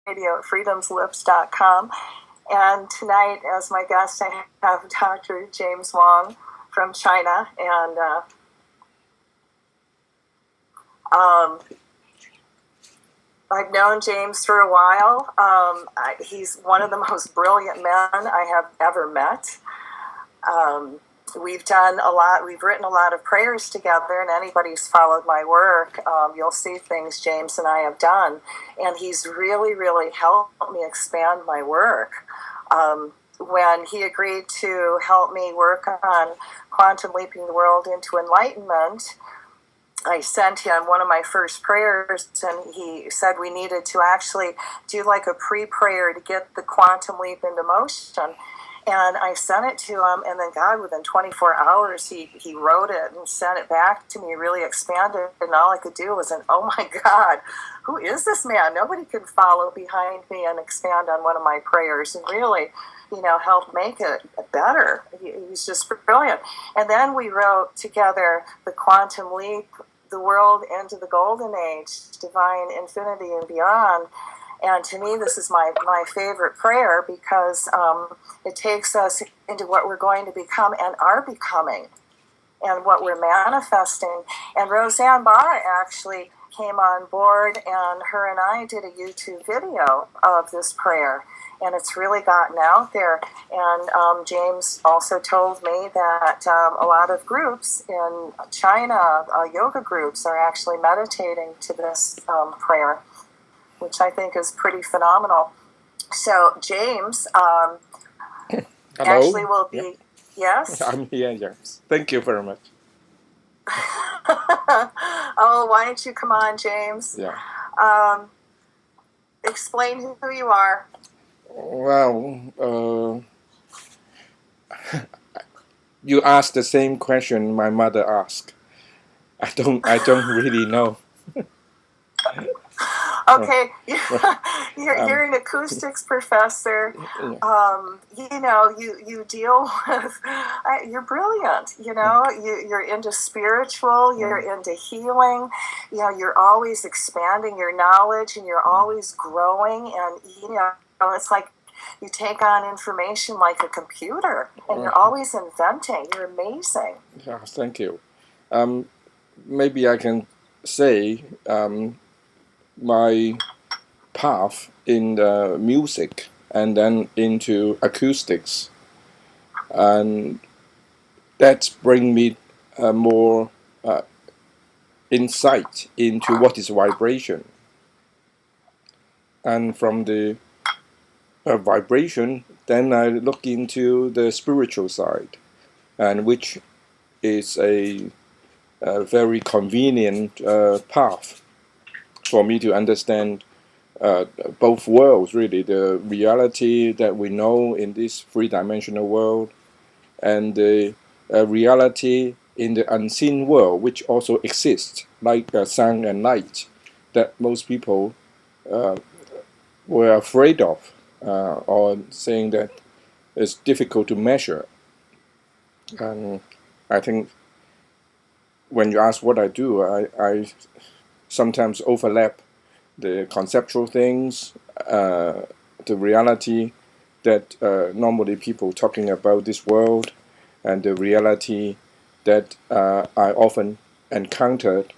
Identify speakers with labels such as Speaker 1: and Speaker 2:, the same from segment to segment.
Speaker 1: at freedomslips.com. And tonight, as my guest, I have Dr. James Wong from China. And I've known James for a while. He's one of the most brilliant men I have ever met. We've done a lot, we've written a lot of prayers together, and anybody who's followed my work, you'll see things James and I have done. And he's really, really helped me expand my work. When he agreed to help me work on quantum leaping the world into enlightenment, I sent him one of my first prayers, and he said we needed to actually do like a pre-prayer to get the quantum leap into motion. And I sent it to him, and then God, within 24 hours, he wrote it and sent it back to me, really expanded, and all I could do was, oh my God, who is this man? Nobody could follow behind me and expand on one of my prayers and really, help make it better. He's just brilliant. And then we wrote together the Quantum Leap, the world into the golden age, divine infinity and beyond. And to me, this is my favorite prayer because it takes us into what we're going to become and are becoming and what we're manifesting. And Roseanne Barr actually came on board, and her and I did a YouTube video of this prayer. And it's really gotten out there. And James also told me that a lot of groups in China, yoga groups, are actually meditating to this prayer, which I think is pretty phenomenal. So James actually will be,
Speaker 2: yeah.
Speaker 1: Yes?
Speaker 2: I'm here, yes. Thank you very much.
Speaker 1: Oh, why don't you come on, James?
Speaker 2: Yeah.
Speaker 1: Explain who you are.
Speaker 2: Well, you asked the same question my mother asked. I don't really know.
Speaker 1: Okay, you're an acoustics professor. You deal with. You're brilliant. You're into spiritual. You're into healing. You're always expanding your knowledge, and you're always growing. And it's like you take on information like a computer, and you're always inventing. You're amazing.
Speaker 2: Yeah, thank you. Maybe I can say. My path in the music and then into acoustics, and that's bring me more insight into what is vibration, and from the vibration then I look into the spiritual side, and which is a very convenient path for me to understand both worlds, really, the reality that we know in this three-dimensional world and the reality in the unseen world, which also exists, like sun and light, that most people were afraid of, or saying that it's difficult to measure. And I think when you ask what I do, I sometimes overlap the conceptual things, the reality that normally people talking about this world, and the reality that I often encountered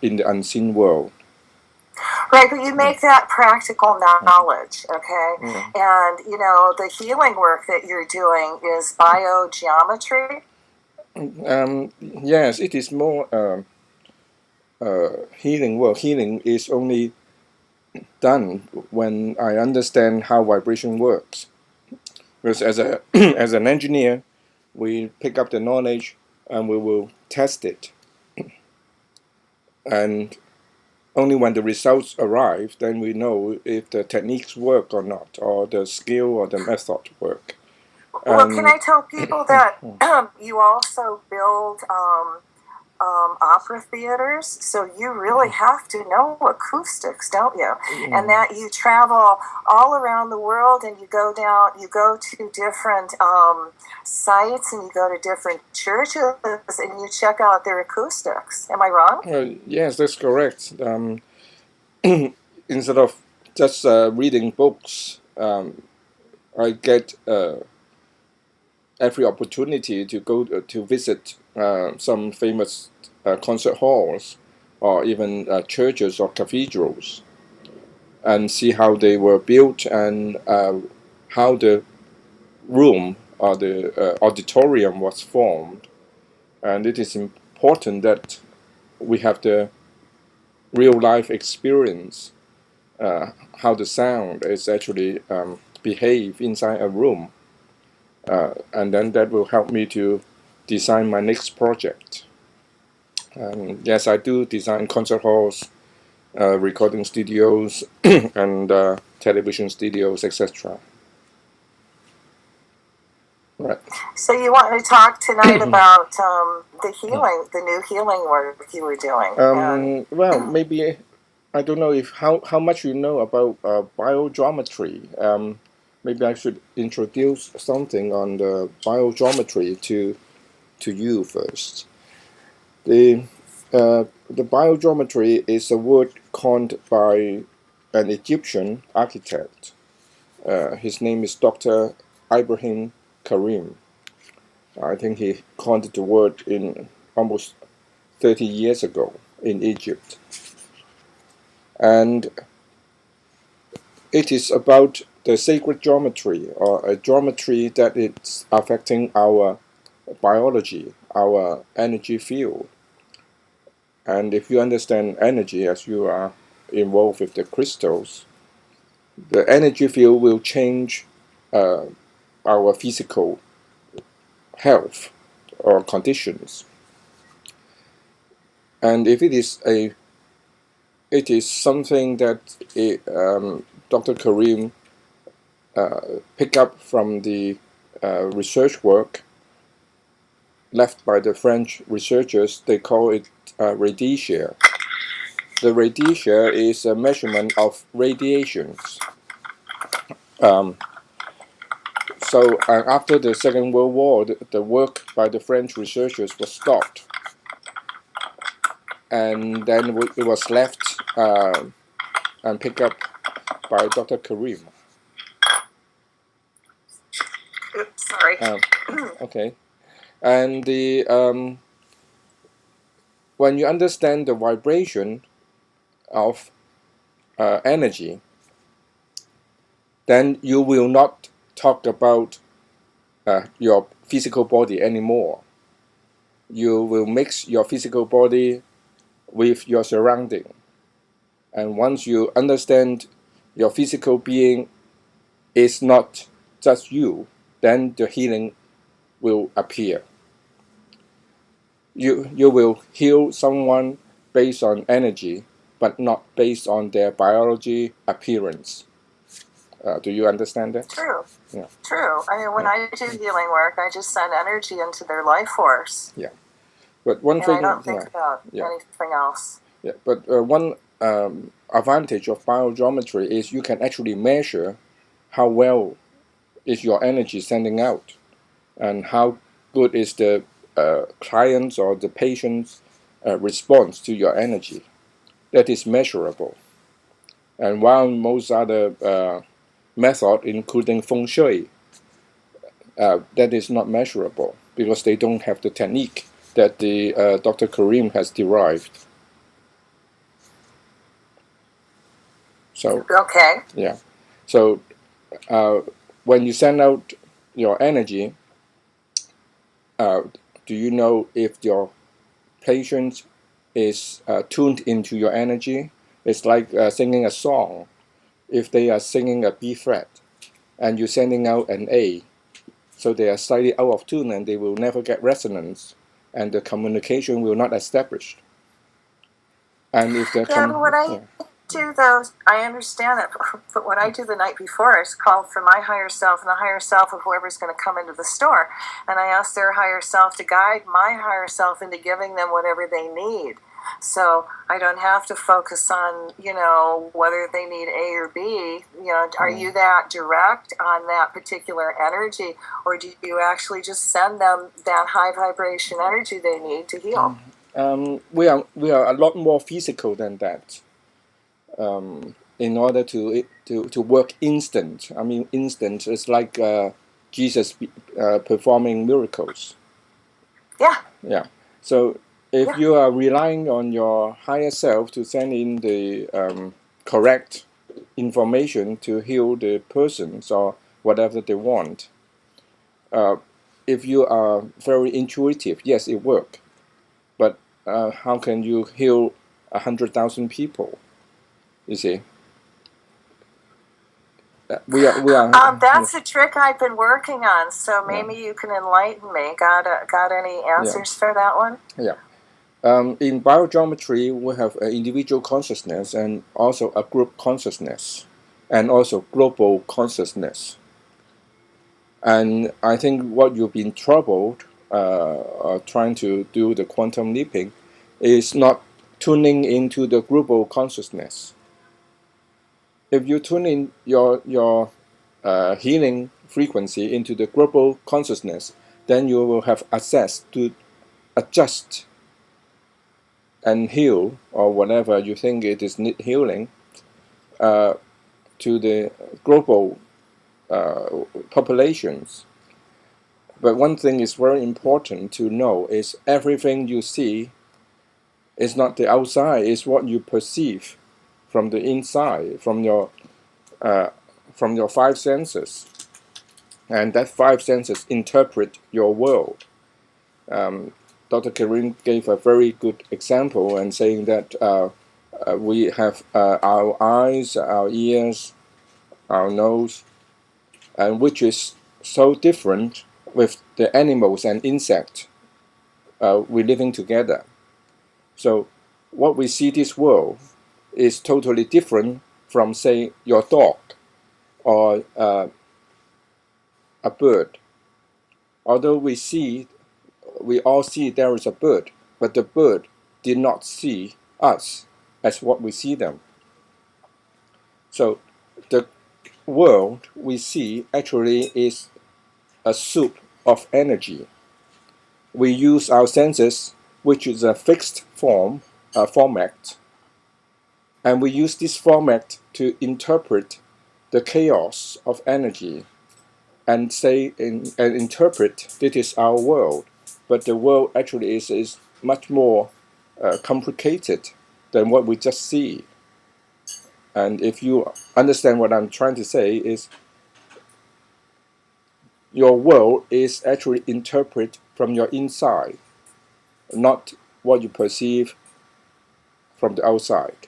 Speaker 2: in the unseen world.
Speaker 1: Right, but you make that practical knowledge, okay? And, the healing work that you're doing is biogeometry?
Speaker 2: Yes, it is more healing work. Healing is only done when I understand how vibration works. Because as a as an engineer, we pick up the knowledge and we will test it. And only when the results arrive, then we know if the techniques work or not, or the skill or the method work.
Speaker 1: Well, can I tell people that you also build opera theaters, so you really have to know acoustics, don't you? And that you travel all around the world, and you go to different sites, and you go to different churches, and you check out their acoustics. Am I wrong?
Speaker 2: Yes, that's correct. Instead of just reading books, I get every opportunity to go to visit some famous concert halls or even churches or cathedrals and see how they were built and how the room or the auditorium was formed. And it is important that we have the real life experience how the sound is actually behave inside a room, and then that will help me to design my next project. Yes, I do design concert halls, recording studios, and television studios, etc. Right.
Speaker 1: So you want to talk tonight about the healing, the new healing work you were doing?
Speaker 2: Well, maybe I don't know if how much you know about biogeometry. Maybe I should introduce something on the biogeometry to you first. The biogeometry is a word coined by an Egyptian architect. His name is Dr. Ibrahim Karim. I think he coined the word in almost 30 years ago in Egypt. And it is about the sacred geometry, or a geometry that is affecting our biology, our energy field. And if you understand energy as you are involved with the crystals, the energy field will change our physical health or conditions. And if it is something that Dr. Karim picked up from the research work left by the French researchers. They call it radixia. The radixia is a measurement of radiations. So after the Second World War, the work by the French researchers was stopped. And then it was left and picked up by Dr. Karim.
Speaker 1: Oops, sorry.
Speaker 2: Okay. And when you understand the vibration of energy, then you will not talk about your physical body anymore. You will mix your physical body with your surrounding. And once you understand your physical being is not just you, then the healing will appear. You will heal someone based on energy, but not based on their biology appearance. Do you understand that?
Speaker 1: True.
Speaker 2: Yeah.
Speaker 1: True. I mean, when I do healing work, I just send energy into their life force.
Speaker 2: Yeah. But one thing,
Speaker 1: I don't think about anything else.
Speaker 2: Yeah. But one advantage of biogeometry is you can actually measure how well is your energy sending out, and how good is the client's or the patient's response to your energy. That is measurable. And while most other methods, including feng shui, that is not measurable because they don't have the technique that the Dr. Karim has derived. So
Speaker 1: okay.
Speaker 2: Yeah. So when you send out your energy, do you know if your patient is tuned into your energy? It's like singing a song. If they are singing a B flat and you're sending out an A, so they are slightly out of tune and they will never get resonance, and the communication will not establish. And if the
Speaker 1: but what I do though, I understand it, but what I do the night before is call for my higher self and the higher self of whoever's going to come into the store, and I ask their higher self to guide my higher self into giving them whatever they need. So I don't have to focus on, whether they need A or B. Are you that direct on that particular energy, or do you actually just send them that high vibration energy they need to heal?
Speaker 2: We are a lot more physical than that. in order to work instant. I mean, instant is like Jesus performing miracles.
Speaker 1: Yeah.
Speaker 2: Yeah. So if
Speaker 1: Yeah.
Speaker 2: you are relying on your higher self to send in the correct information to heal the persons or whatever they want, if you are very intuitive, yes, it works. But how can you heal 100,000 people? You see, we are.
Speaker 1: That's a trick I've been working on. So maybe you can enlighten me. Got any answers for that one?
Speaker 2: Yeah. In biogeometry, we have an individual consciousness and also a group consciousness, and also global consciousness. And I think what you've been troubled trying to do the quantum leaping is not tuning into the global consciousness. If you tune in your healing frequency into the global consciousness, then you will have access to adjust and heal, or whatever you think it is healing, to the global populations. But one thing is very important to know is everything you see is not the outside, it's what you perceive from the inside, from your five senses. And that five senses interpret your world. Dr. Karim gave a very good example and saying that we have our eyes, our ears, our nose, and which is so different with the animals and insects we're living together. So what we see this world is totally different from, say, your dog or a bird. Although we all see there is a bird, but the bird did not see us as what we see them. So the world we see actually is a soup of energy. We use our senses, which is a fixed format, and we use this format to interpret the chaos of energy and interpret this is our world. But the world actually is much more complicated than what we just see. And if you understand what I'm trying to say is, your world is actually interpreted from your inside, not what you perceive from the outside.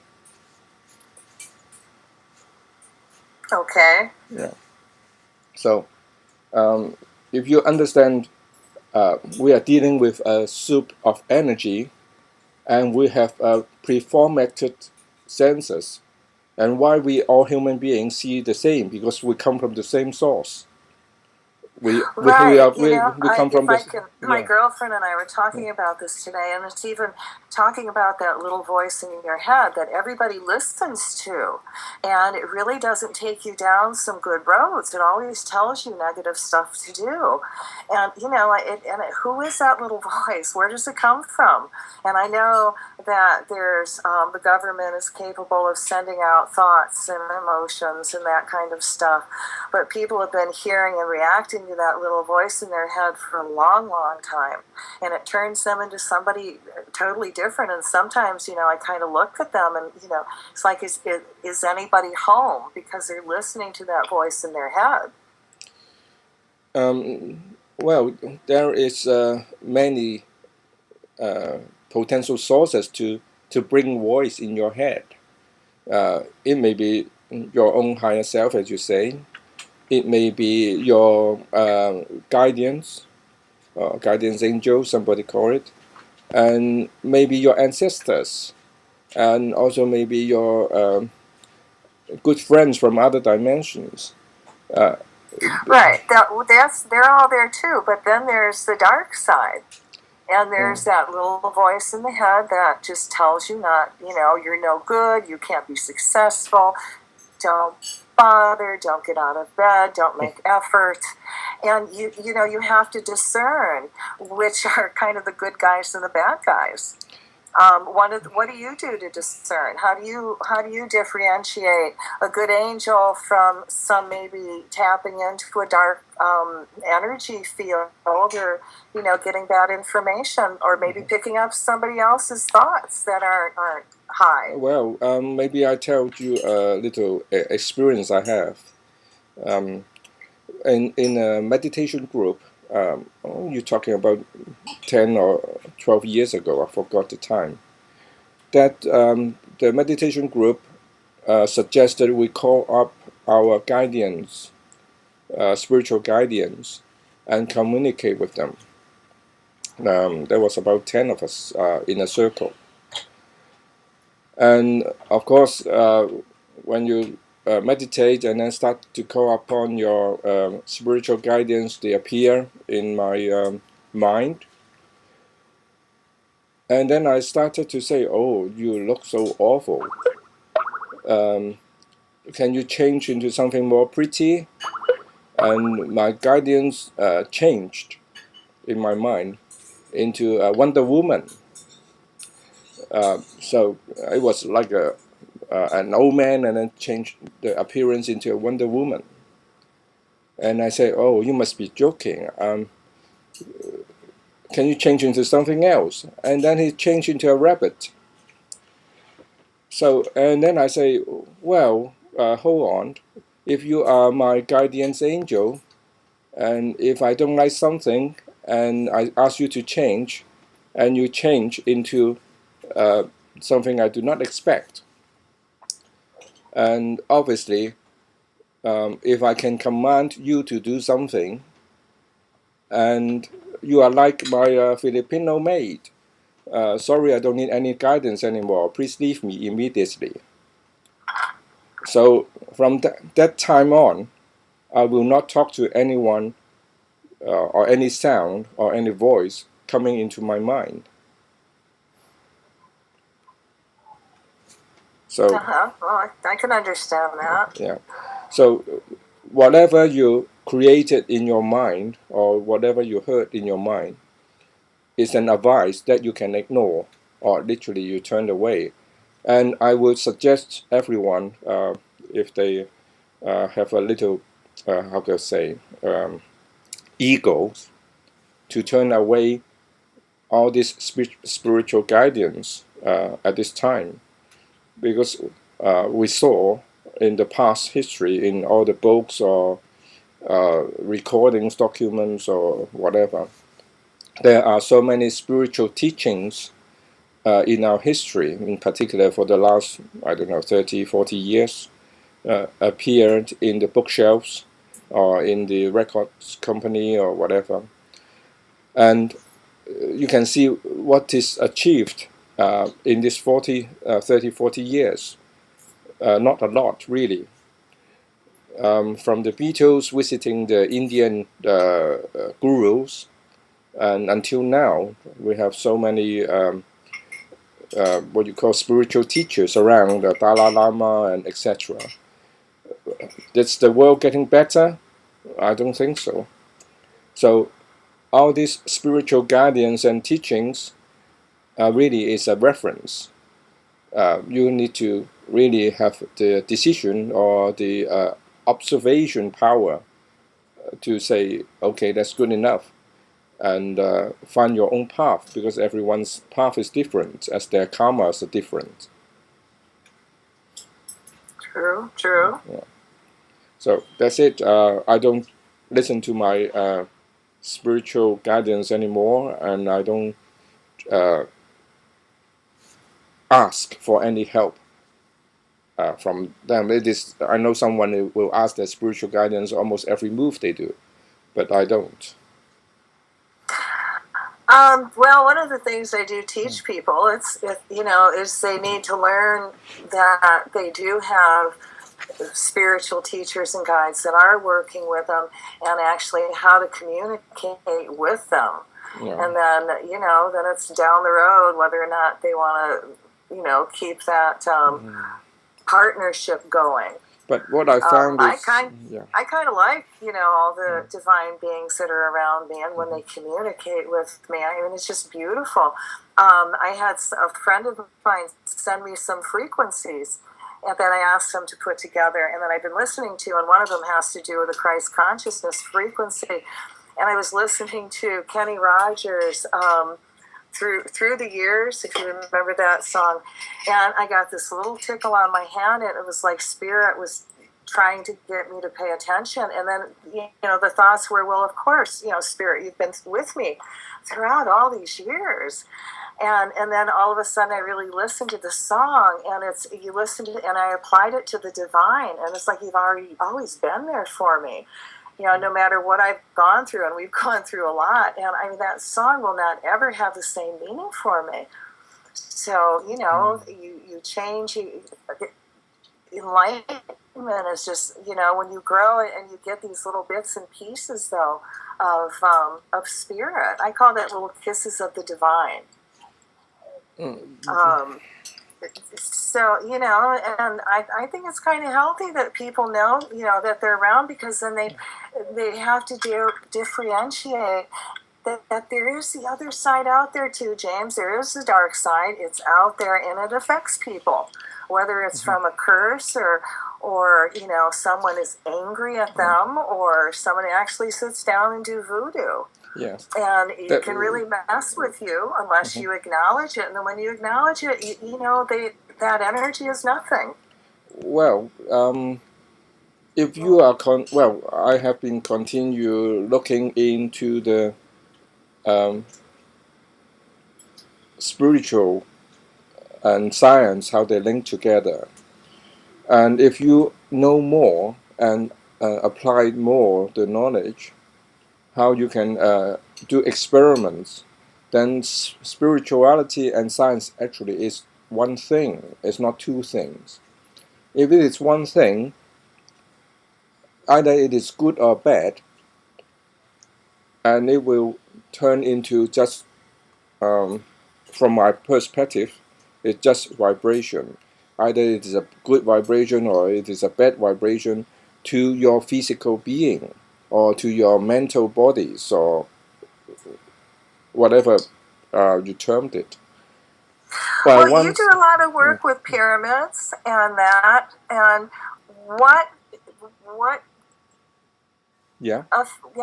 Speaker 1: Okay.
Speaker 2: Yeah. So if you understand, we are dealing with a soup of energy, and we have pre-formatted senses. And why we all human beings see the same? Because we come from the same source. We come from the.
Speaker 1: My girlfriend and I were talking about this today, and it's even talking about that little voice in your head that everybody listens to, and it really doesn't take you down some good roads. It always tells you negative stuff to do, and who is that little voice? Where does it come from? And I know that there's the government is capable of sending out thoughts and emotions and that kind of stuff, but people have been hearing and reacting to that little voice in their head for a long, long time, and it turns them into somebody totally different. And sometimes, I kind of look at them, and it's like, is anybody home? Because they're listening to that voice in their head.
Speaker 2: Well, there is many potential sources to bring voice in your head. It may be your own higher self, as you say. It may be your guardians, guardians angel, somebody call it, and maybe your ancestors, and also maybe your good friends from other dimensions.
Speaker 1: Right. They're all there too. But then there's the dark side. And there's that little voice in the head that just tells you you're no good, you can't be successful, don't bother, don't get out of bed, don't make effort. And you have to discern which are kind of the good guys and the bad guys. What do you do to discern? How do you differentiate a good angel from some maybe tapping into a dark energy field, or getting bad information, or maybe picking up somebody else's thoughts that aren't high?
Speaker 2: Well, maybe I tell you a little experience I have. In a meditation group, you're talking about 10 or 12 years ago, I forgot the time, that the meditation group suggested we call up our guardians, spiritual guardians, and communicate with them. There was about 10 of us in a circle. And of course, when you meditate and then start to call upon your spiritual guidance, they appear in my mind. And then I started to say, oh, you look so awful. Can you change into something more pretty? And my guidance changed in my mind into a Wonder Woman. So it was like an old man, and then changed the appearance into a Wonder Woman. And I said, oh, you must be joking. Can you change into something else? And then he changed into a rabbit. So, and then I say, well, hold on. If you are my guardian's angel, and if I don't like something, and I ask you to change, and you change into something I do not expect, and obviously, if I can command you to do something, and you are like my Filipino maid, sorry, I don't need any guidance anymore. Please leave me immediately. So from that time on, I will not talk to anyone or any sound or any voice coming into my mind. So
Speaker 1: Well, I can understand that.
Speaker 2: yeah. So whatever you created in your mind or whatever you heard in your mind is an advice that you can ignore, or literally you turn away. And I would suggest everyone, if they have a little, how can I say, ego, to turn away all this spiritual guidance at this time, because we saw in the past history, in all the books or recordings, documents, or whatever, there are so many spiritual teachings in our history, in particular for the last, I don't know, 30, 40 years, appeared in the bookshelves or in the records company or whatever. And you can see what is achieved in this 30, 40 years. Not a lot, really. From the Beatles visiting the Indian gurus, and until now, we have so many what you call spiritual teachers around, the Dalai Lama and etc. Is the world getting better? I don't think so. So all these spiritual guardians and teachings really is a reference. You need to really have the decision or the observation power to say, okay, that's good enough, and find your own path, because everyone's path is different, as their karmas are different.
Speaker 1: True.
Speaker 2: Yeah. So that's it. I don't listen to my spiritual guidance anymore, and I don't ask for any help from them. I know someone who will ask their spiritual guidance almost every move they do, but I don't.
Speaker 1: Well, one of the things I do teach people is they need to learn that they do have spiritual teachers and guides that are working with them, and actually how to communicate with them.
Speaker 2: Yeah.
Speaker 1: And then then it's down the road whether or not they want to keep that partnership going.
Speaker 2: But what I found is,
Speaker 1: I kind of like, all the divine beings that are around me, and when they communicate with me, I mean, it's just beautiful. I had a friend of mine send me some frequencies, and then I asked him to put together, and then I've been listening to, and one of them has to do with the Christ consciousness frequency. And I was listening to Kenny Rogers, through the years, if you remember that song, and I got this little tickle on my hand, and it was like Spirit was trying to get me to pay attention. And then the thoughts were, well, of course, Spirit, you've been with me throughout all these years. And then all of a sudden I really listened to the song, and you listened to it, and I applied it to the divine, and it's like you've always been there for me, no matter what I've gone through, and we've gone through a lot. And I mean, that song will not ever have the same meaning for me. So, you change, enlightenment is just, when you grow and you get these little bits and pieces, though, of Spirit. I call that little kisses of the divine. So, and I think it's kind of healthy that people know, that they're around, because then they have to differentiate that there is the other side out there too, James. There is the dark side. It's out there, and it affects people, whether it's from a curse or someone is angry at them, or someone actually sits down and do voodoo.
Speaker 2: Yes.
Speaker 1: And it can really mess with you unless you acknowledge it. And then when you acknowledge it, that energy is nothing.
Speaker 2: Well, if you are I have been continue looking into the spiritual and science, how they link together. And if you know more and apply more the knowledge, how you can do experiments, then spirituality and science actually is one thing. It's not two things. If it is one thing, either it is good or bad, and it will turn into just, from my perspective, it's just vibration. Either it is a good vibration or it is a bad vibration to your physical being, or to your mental bodies, or whatever you termed it.
Speaker 1: But well, you do a lot of work with pyramids and that, and what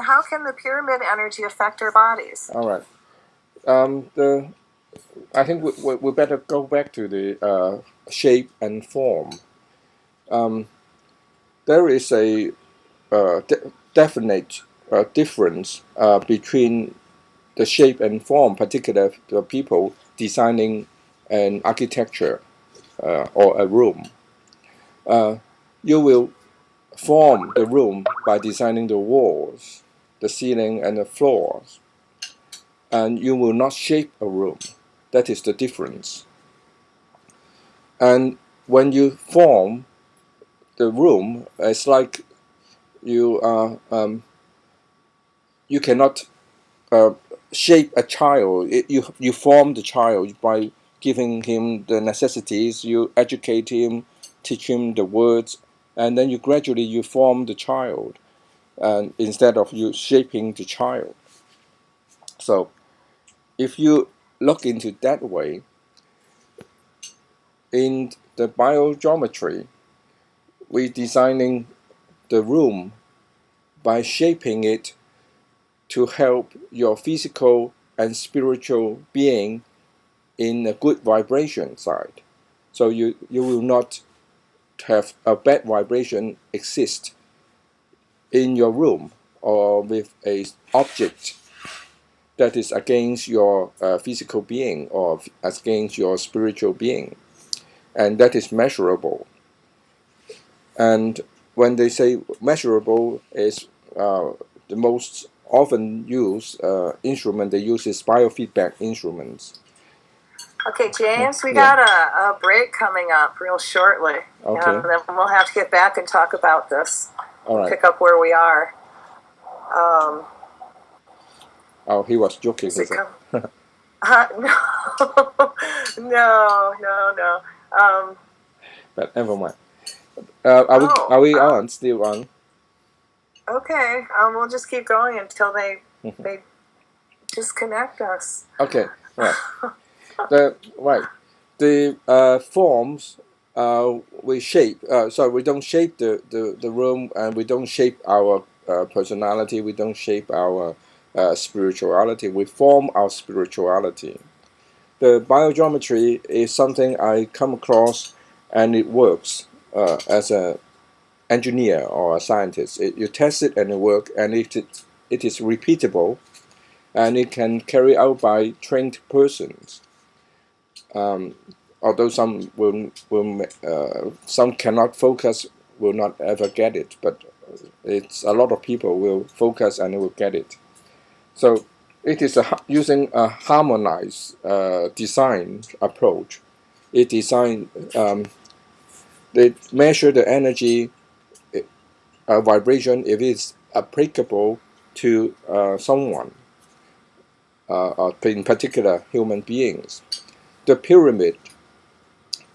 Speaker 1: how can the pyramid energy affect our bodies?
Speaker 2: All right. I think we better go back to the shape and form. There is a definite difference between the shape and form, particularly the people designing an architecture or a room. You will form the room by designing the walls, the ceiling, and the floors, and you will not shape a room. That is the difference. And when you form the room, it's like you cannot shape a child. You form the child by giving him the necessities. You educate him, teach him the words, and then you gradually form the child, and instead of you shaping the child. So if you look into that way, in the biogeometry, we're designing the room by shaping it to help your physical and spiritual being in a good vibration side. So you will not have a bad vibration exist in your room or with a object that is against your physical being or against your spiritual being. And that is measurable. And when they say measurable is the most often used instrument they use is biofeedback instruments.
Speaker 1: Okay, James, we got a break coming up real shortly.
Speaker 2: Okay.
Speaker 1: And then we'll have to get back and talk about this.
Speaker 2: All right.
Speaker 1: Pick up where we are.
Speaker 2: Oh, he was joking. Is it?
Speaker 1: No.
Speaker 2: But never mind. Are we
Speaker 1: Oh,
Speaker 2: on? Still on?
Speaker 1: okay. We'll just keep going until they disconnect us.
Speaker 2: Okay, right. The forms we shape. So we don't shape the room, and we don't shape our personality. We don't shape our spirituality. We form our spirituality. The biogeometry is something I come across, and it works as a engineer or a scientist. You test it and it works, and it is repeatable, and it can carry out by trained persons. Although some cannot focus, will not ever get it, but it's a lot of people will focus and will get it. So it is using a harmonized design approach. It design they measure the energy vibration if it's applicable to someone, or in particular human beings. The pyramid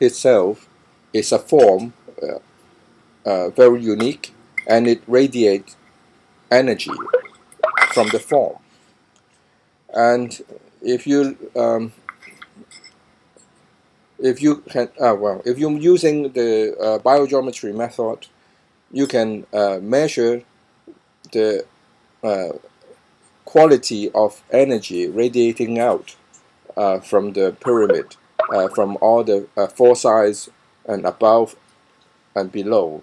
Speaker 2: itself is a form very unique, and it radiates energy from the form. And if you if you're using the biogeometry method, you can measure the quality of energy radiating out from the pyramid, from all the four sides and above and below.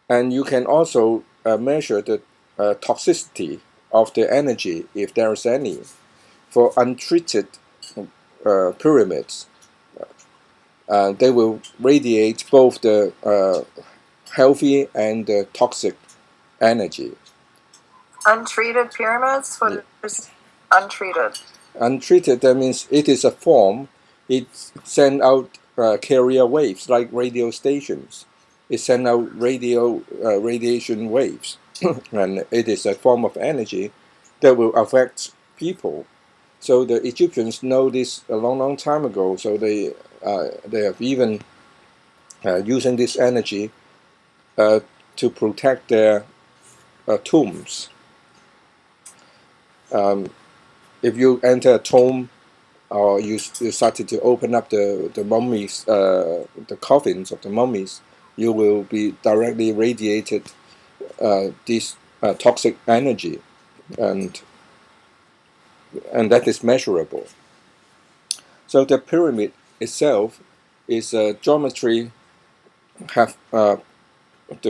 Speaker 2: And you can also measure the toxicity of the energy, if there is any. For untreated pyramids, they will radiate both the healthy and the toxic energy.
Speaker 1: Untreated pyramids? What is untreated?
Speaker 2: Untreated, that means it is a form. It sends out carrier waves like radio stations. It sends out radiation waves, and it is a form of energy that will affect people. So the Egyptians know this a long, long time ago. So they have even using this energy to protect their tombs. If you enter a tomb, or you started to open up the mummies, the coffins of the mummies, you will be directly radiated this toxic energy, and that is measurable. So the pyramid itself is a geometry, have the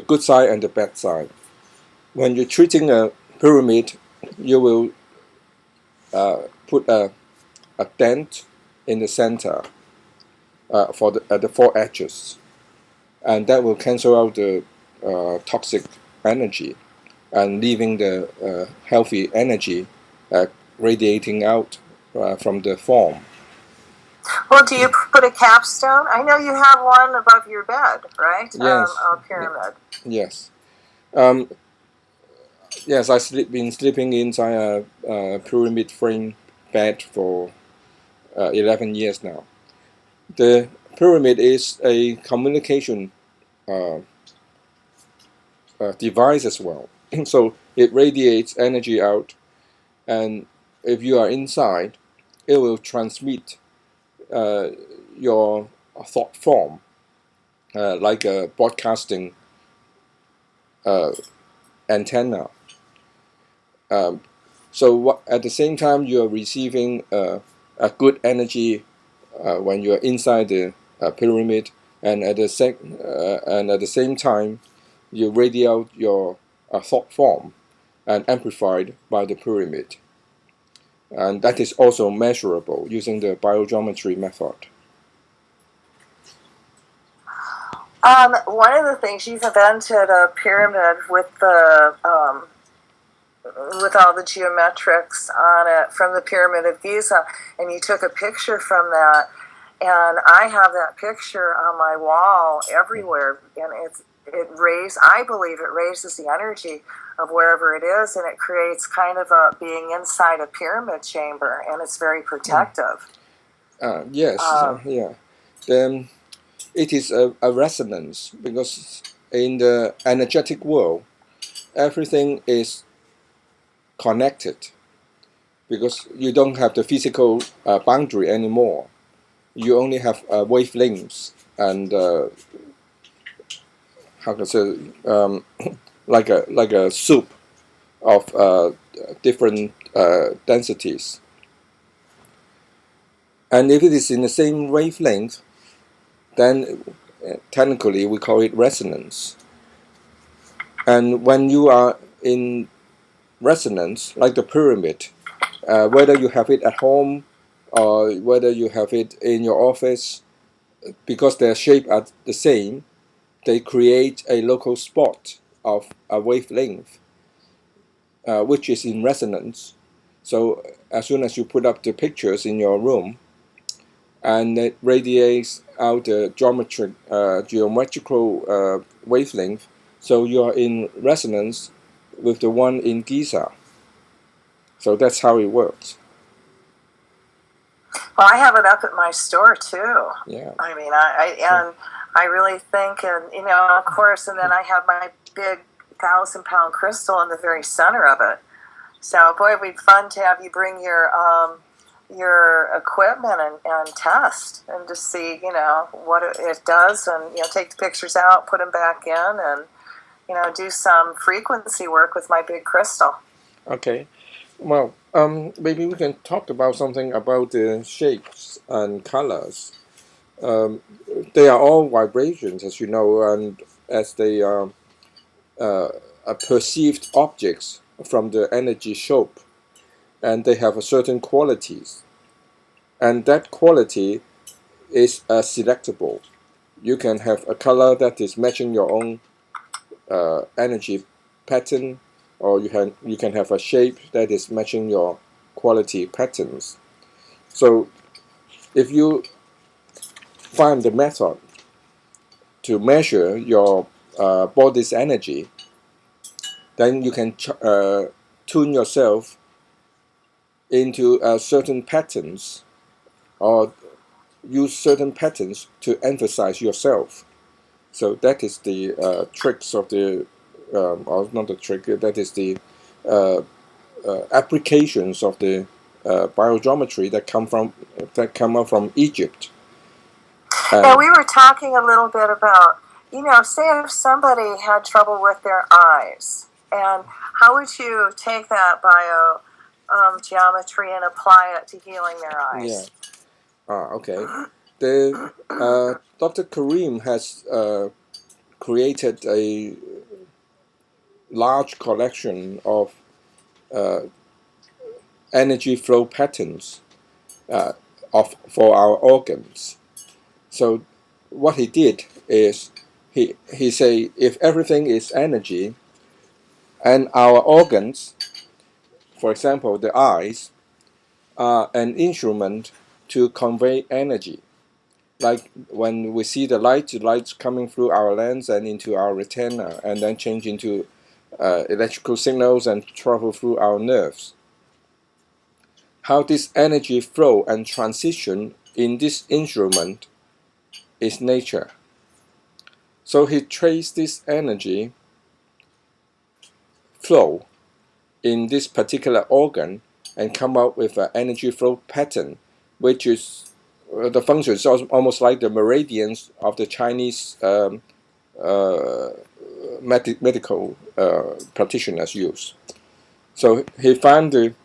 Speaker 2: good side and the bad side. When you're treating a pyramid, you will put a dent in the center for the four edges, and that will cancel out the toxic energy, and leaving the healthy energy radiating out from the form.
Speaker 1: Well, do you put a capstone? I know you have one above your bed, right?
Speaker 2: Yes.
Speaker 1: A pyramid.
Speaker 2: Yes. Yes, I've been sleeping inside a pyramid frame bed for 11 years now. The pyramid is a communication device as well. So it radiates energy out, and if you are inside, it will transmit your thought form, like a broadcasting antenna. So at the same time, you are receiving a good energy when you are inside the pyramid, and at the same time, you radiate out your thought form and amplified by the pyramid, and that is also measurable using the biogeometry method.
Speaker 1: One of the things you've invented a pyramid with the with all the geometrics on it from the Pyramid of Giza, and you took a picture from that, and I have that picture on my wall everywhere, and I believe it raises the energy of wherever it is, and it creates kind of a being inside a pyramid chamber, and it's very protective.
Speaker 2: Yes, yeah. Then it is a resonance, because in the energetic world, everything is connected, because you don't have the physical boundary anymore. You only have wavelengths and how can I say, like a soup of different densities. And if it is in the same wavelength, then technically we call it resonance. And when you are in resonance, like the pyramid, whether you have it at home or whether you have it in your office, because their shape are the same, they create a local spot of a wavelength, which is in resonance. So as soon as you put up the pictures in your room, and it radiates out the geometrical wavelength, so you are in resonance with the one in Giza. So that's how it works.
Speaker 1: Well, I have it up at my store too.
Speaker 2: Yeah.
Speaker 1: I mean, I really think, and of course, and then I have my big 1,000-pound crystal in the very center of it. So, boy, it'd be fun to have you bring your equipment and test and just see, what it does, and take the pictures out, put them back in, and do some frequency work with my big crystal.
Speaker 2: Okay. Well, maybe we can talk about something about the shapes and colors. They are all vibrations, as you know, and as they are perceived objects from the energy scope, and they have a certain qualities, and that quality is selectable. You can have a color that is matching your own energy pattern, or you can have a shape that is matching your quality patterns. So if you find the method to measure your body's energy, then you can tune yourself into certain patterns, or use certain patterns to emphasize yourself. So that is the tricks of the, or not the trick, that is the applications of the biogeometry that come up from Egypt.
Speaker 1: Now, we were talking a little bit about, say if somebody had trouble with their eyes, and how would you take that geometry and apply it to healing their eyes?
Speaker 2: Yeah. Okay. The Dr. Karim has created a large collection of energy flow patterns for our organs. So what he did is he say, if everything is energy, and our organs, for example the eyes, are an instrument to convey energy. Like when we see the light's coming through our lens and into our retina, and then change into electrical signals and travel through our nerves. How this energy flow and transition in this instrument is nature. So he traced this energy flow in this particular organ and come up with an energy flow pattern, which is the function is almost like the meridians of the Chinese medical practitioners use. So he found the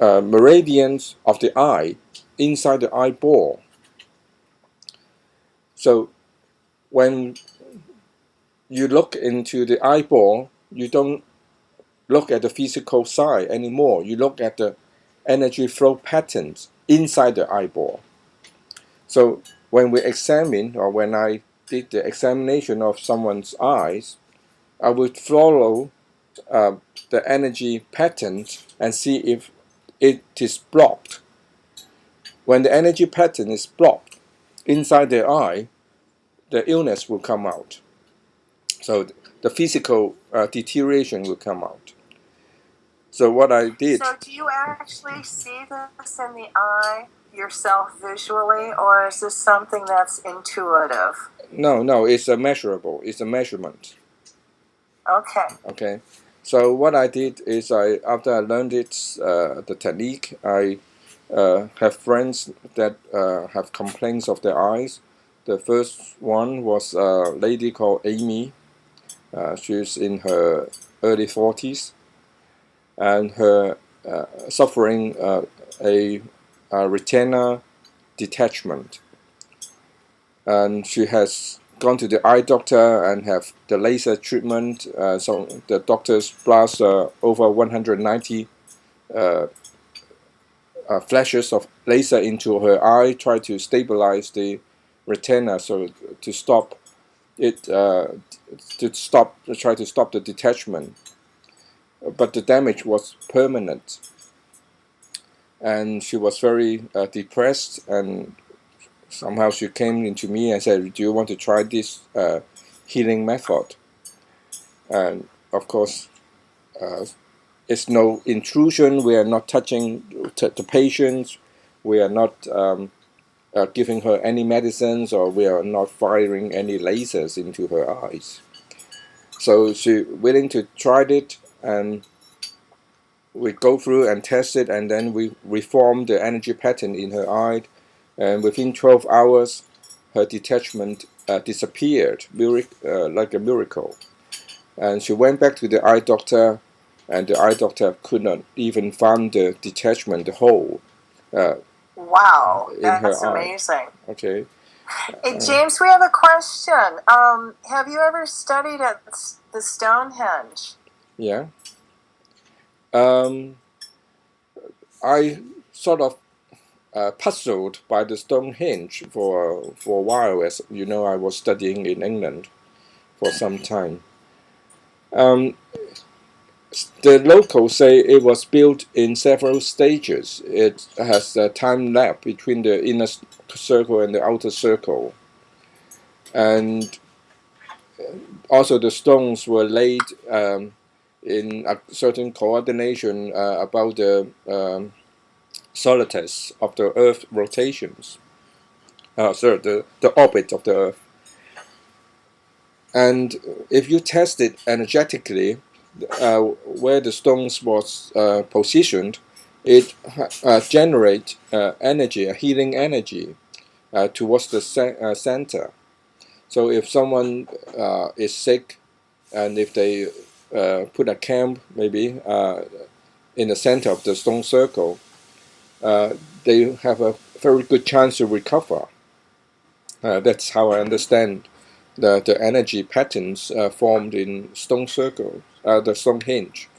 Speaker 2: meridians of the eye inside the eyeball. So when you look into the eyeball, you don't look at the physical side anymore. You look at the energy flow patterns inside the eyeball. So when we examine, or when I did the examination of someone's eyes, I would follow the energy patterns and see if it is blocked. When the energy pattern is blocked inside the eye, the illness will come out. So the physical deterioration will come out. So what I did.
Speaker 1: So do you actually see this in the eye? yourself visually, or is this something that's intuitive?
Speaker 2: No, it's a measurable. It's a measurement.
Speaker 1: Okay.
Speaker 2: Okay. So what I did is after I learned the technique, I have friends that have complaints of their eyes. The first one was a lady called Amy. She's in her early 40s, and her suffering a retina detachment. And she has gone to the eye doctor and have the laser treatment. So the doctors blast over 190 flashes of laser into her eye, try to stabilize the retina, so to stop it, try to stop the detachment. But the damage was permanent, and she was very depressed. And somehow she came into me and said, "Do you want to try this healing method?" And of course, it's no intrusion. We are not touching the patient. We are not giving her any medicines, or we are not firing any lasers into her eyes. So she willing to try it, and we go through and test it, and then we reform the energy pattern in her eye, and within 12 hours, her detachment disappeared, like a miracle. And she went back to the eye doctor, and the eye doctor could not even find the detachment, the hole.
Speaker 1: Wow,
Speaker 2: In her
Speaker 1: that's
Speaker 2: eye.
Speaker 1: amazing.
Speaker 2: Okay.
Speaker 1: Hey, James, we have a question. Have you ever studied at the Stonehenge?
Speaker 2: Yeah. I sort of puzzled by the Stonehenge for a while. As you know, I was studying in England for some time. The locals say it was built in several stages. It has a time lapse between the inner circle and the outer circle. And also the stones were laid in a certain coordination about the solstice of the Earth rotations. The orbit of the Earth. And if you test it energetically, where the stones was positioned, it generate energy, a healing energy towards the center. So if someone is sick, and if they put a camp maybe in the center of the stone circle, they have a very good chance to recover. That's how I understand the energy patterns formed in stone circle, the Stonehenge.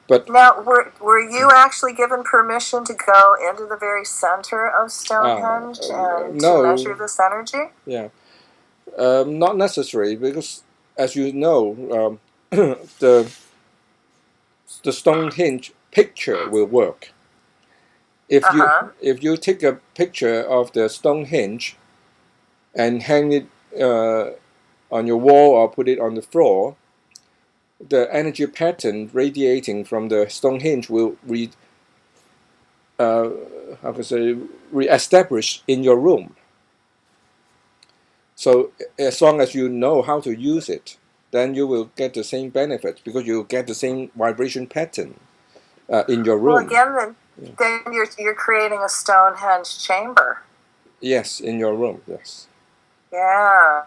Speaker 2: But
Speaker 1: now, were you actually given permission to go into the very center of Stonehenge and to measure this energy?
Speaker 2: Yeah, not necessary, because as you know, the Stonehenge picture will work. If you take a picture of the Stonehenge and hang it on your wall or put it on the floor, the energy pattern radiating from the Stonehenge will re-establish in your room. So as long as you know how to use it, then you will get the same benefits, because you will get the same vibration pattern in your room.
Speaker 1: Well, again, then you're creating a Stonehenge chamber.
Speaker 2: Yes, in your room. Yes.
Speaker 1: Yeah.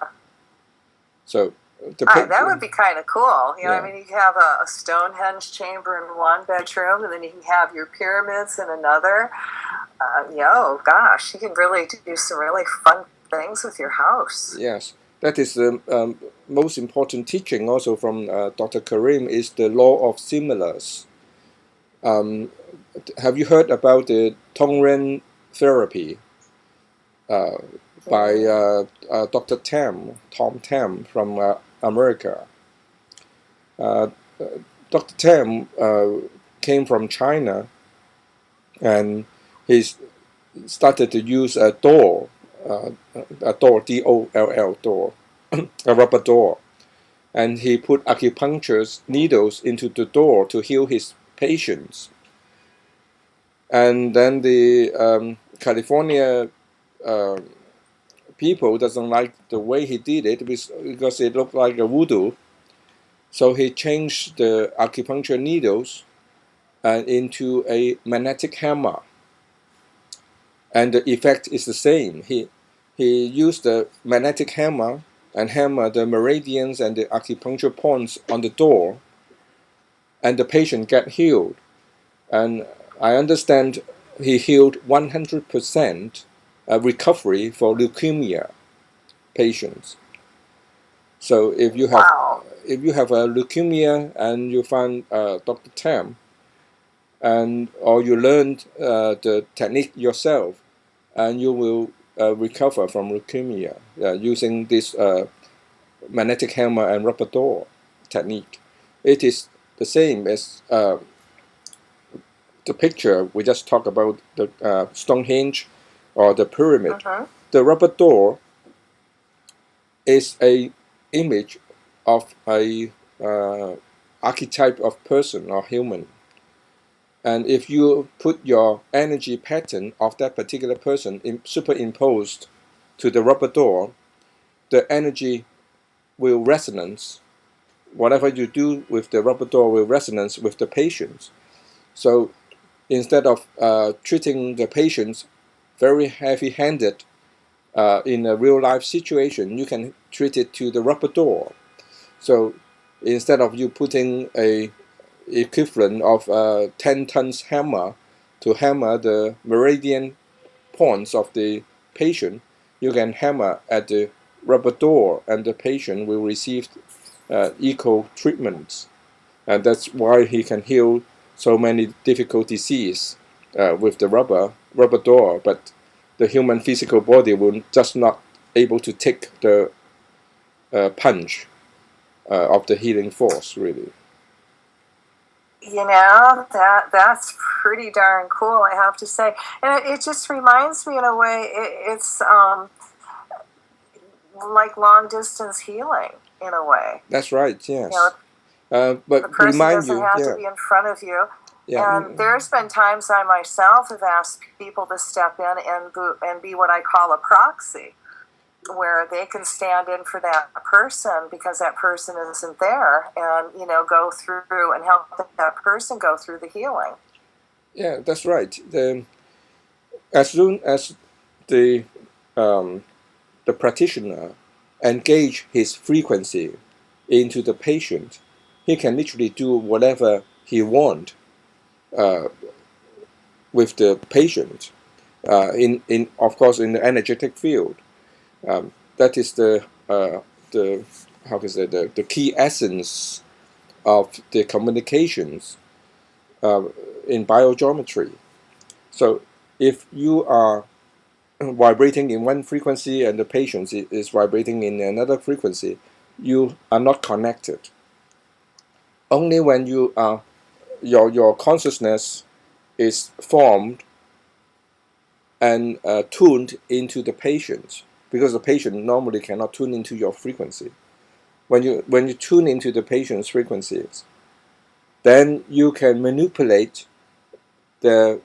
Speaker 2: So
Speaker 1: that would be kind of cool. You know, I mean, you have a Stonehenge chamber in one bedroom, and then you can have your pyramids in another. Gosh, you can really do some really fun things with your house.
Speaker 2: Yes, that is the most important teaching also from Dr. Karim, is the law of similars. Have you heard about the Tongren therapy by Dr. Tom Tam from America? Dr. Tam came from China, and he started to use a door, D-O-L-L, door, a rubber door. And he put acupuncture needles into the door to heal his patients. And then the California people doesn't like the way he did it because it looked like a voodoo. So he changed the acupuncture needles into a magnetic hammer, and the effect is the same. He used the magnetic hammer and hammer the meridians and the acupuncture points on the door, and the patient get healed. And I understand he healed 100% recovery for leukemia patients. So if you have a leukemia and you find Dr. Tam, or you learned the technique yourself, and you will recover from leukemia using this magnetic hammer and rubber door technique. It is the same as the picture we just talked about, the Stonehenge or the pyramid. The rubber door is a image of a archetype of person or human. And if you put your energy pattern of that particular person superimposed to the rubber door, the energy will resonance. Whatever you do with the rubber door will resonance with the patient. So instead of treating the patients very heavy-handed in a real-life situation, you can treat it to the rubber door. So instead of you putting a equivalent of a 10 tons hammer to hammer the meridian points of the patient, you can hammer at the rubber door, and the patient will receive equal treatments. And that's why he can heal so many difficult diseases with the rubber door, but the human physical body will just not able to take the punch of the healing force, really.
Speaker 1: You know, that's pretty darn cool, I have to say. And it just reminds me in a way, it's like long distance healing in a way.
Speaker 2: That's right, yes.
Speaker 1: You know,
Speaker 2: but
Speaker 1: the person doesn't have
Speaker 2: yeah.
Speaker 1: to be in front of you.
Speaker 2: Yeah.
Speaker 1: And there's been times I myself have asked people to step in and be what I call a proxy, where they can stand in for that person because that person isn't there, and go through and help that person go through the healing.
Speaker 2: Yeah, that's right. As soon as the practitioner engage his frequency into the patient, he can literally do whatever he wants with the patient. In of course in the energetic field, that is the how can I say, the key essence of the communications in biogeometry. So if you are vibrating in one frequency and the patient is vibrating in another frequency, you are not connected. Only when you are your consciousness is formed and tuned into the patient, because the patient normally cannot tune into your frequency. When you tune into the patient's frequencies, then you can manipulate the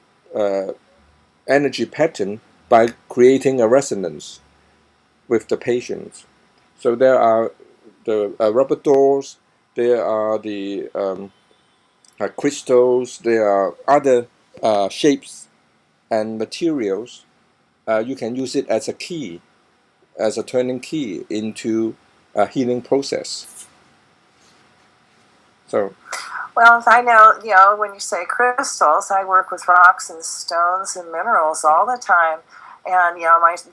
Speaker 2: energy pattern by creating a resonance with the patient. So there are the rubber doors, there are the crystals, there are other shapes and materials. You can use it as a key, as a turning key into a healing process. So,
Speaker 1: well, I know, when you say crystals, I work with rocks and stones and minerals all the time. And,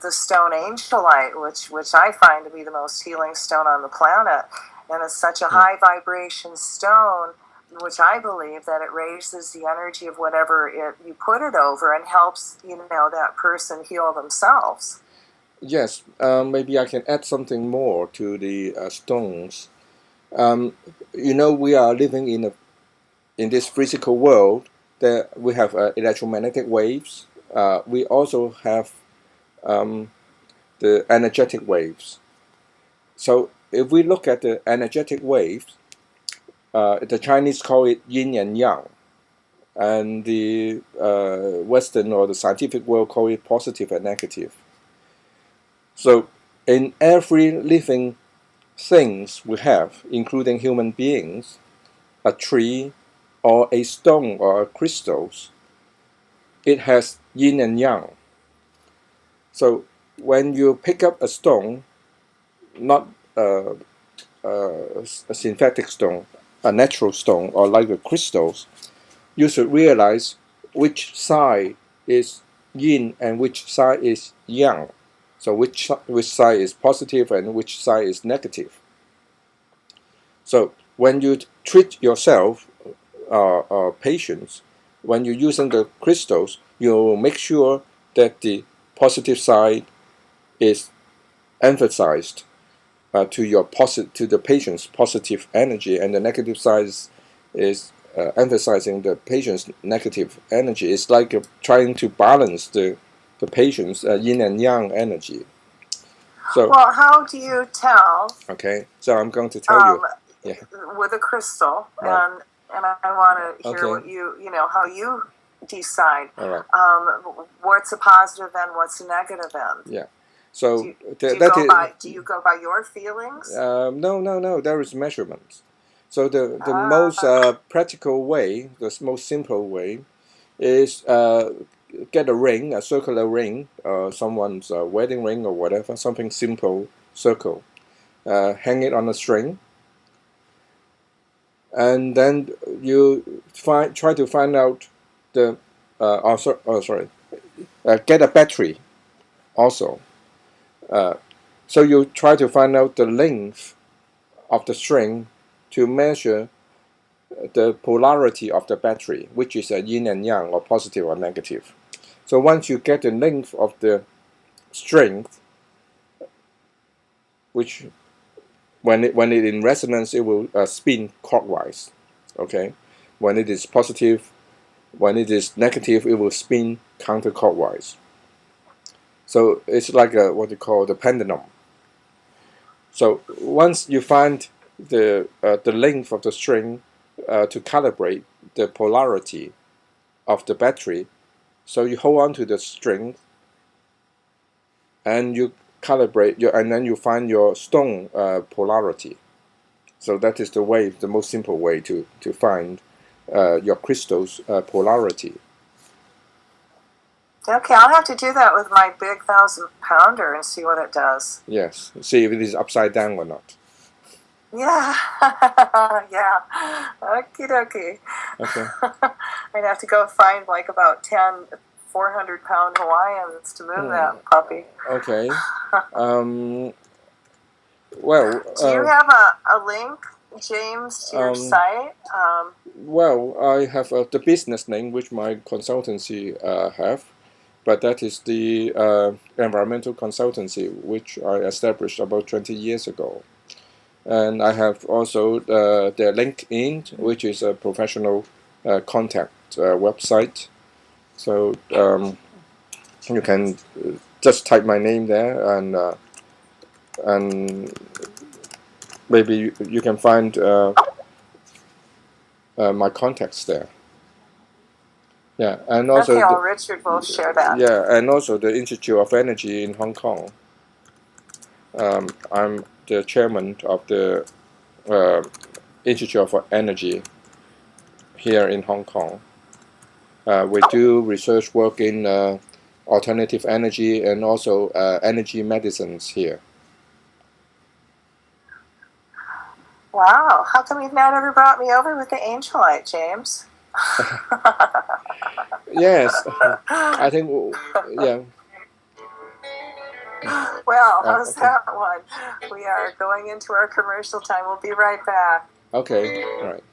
Speaker 1: the stone angelite, which I find to be the most healing stone on the planet. And it's such a high vibration stone, which I believe that it raises the energy of whatever you put it over and helps, that person heal themselves.
Speaker 2: Yes, maybe I can add something more to the stones. We are living in this physical world that we have electromagnetic waves. We also have the energetic waves. So if we look at the energetic waves, the Chinese call it yin and yang. and the Western or the scientific world call it positive and negative. So in every living things we have, including human beings, a tree or a stone or a crystals, it has yin and yang. So when you pick up a stone, not a synthetic stone, a natural stone, or like the crystals, you should realize which side is yin and which side is yang. So which side is positive and which side is negative. So when you treat yourself, patients, when you're using the crystals, you make sure that the positive side is emphasized to the patient's positive energy, and the negative side is emphasizing the patient's negative energy. It's like trying to balance the patient's yin and yang energy. So,
Speaker 1: well, how do you tell?
Speaker 2: Okay, so I'm going to tell you. Yeah.
Speaker 1: With a crystal,
Speaker 2: Right.
Speaker 1: and I want to hear
Speaker 2: Okay.
Speaker 1: what how you decide.
Speaker 2: All right.
Speaker 1: What's a positive end, what's a negative end?
Speaker 2: Yeah. So
Speaker 1: do you go by your feelings?
Speaker 2: No. There is measurements. So the most practical way, the most simple way, is get a ring, a circular ring, someone's wedding ring or whatever, something simple, circle. Hang it on a string, and then you try to find out the. Get a battery, also. So you try to find out the length of the string to measure the polarity of the battery, which is a yin and yang, or positive or negative. So once you get the length of the string, which when it in resonance, it will spin clockwise. Okay, when it is positive, when it is negative, it will spin counterclockwise. So it's like what you call the pendulum. So once you find the length of the string to calibrate the polarity of the battery, so you hold on to the string and you calibrate and then you find your stone polarity. So that is the most simple way to find your crystal's polarity.
Speaker 1: Okay, I'll have to do that with my big 1,000-pounder and see what it does.
Speaker 2: Yes, see if it is upside down or not.
Speaker 1: Yeah, yeah. Okie dokie.
Speaker 2: Okay.
Speaker 1: I'd have to go find like about 10 400-pound Hawaiians to move that puppy.
Speaker 2: Okay. Well.
Speaker 1: Do you have a link, James, to your site?
Speaker 2: Well, I have the business name, which my consultancy have, but that is the environmental consultancy, which I established about 20 years ago. And I have also the LinkedIn, which is a professional contact website. So you can just type my name there, and maybe you can find my contacts there. Yeah, and also
Speaker 1: okay, Richard will share that.
Speaker 2: Yeah, and also the Institute of Energy in Hong Kong. I'm the chairman of the Institute of Energy here in Hong Kong. We do research work in alternative energy and also energy medicines here.
Speaker 1: Wow, how come you've not ever brought me over with the angelite, James?
Speaker 2: Yes, I think, yeah.
Speaker 1: Well, how's that one? We are going into our commercial time. We'll be right back.
Speaker 2: Okay, all right.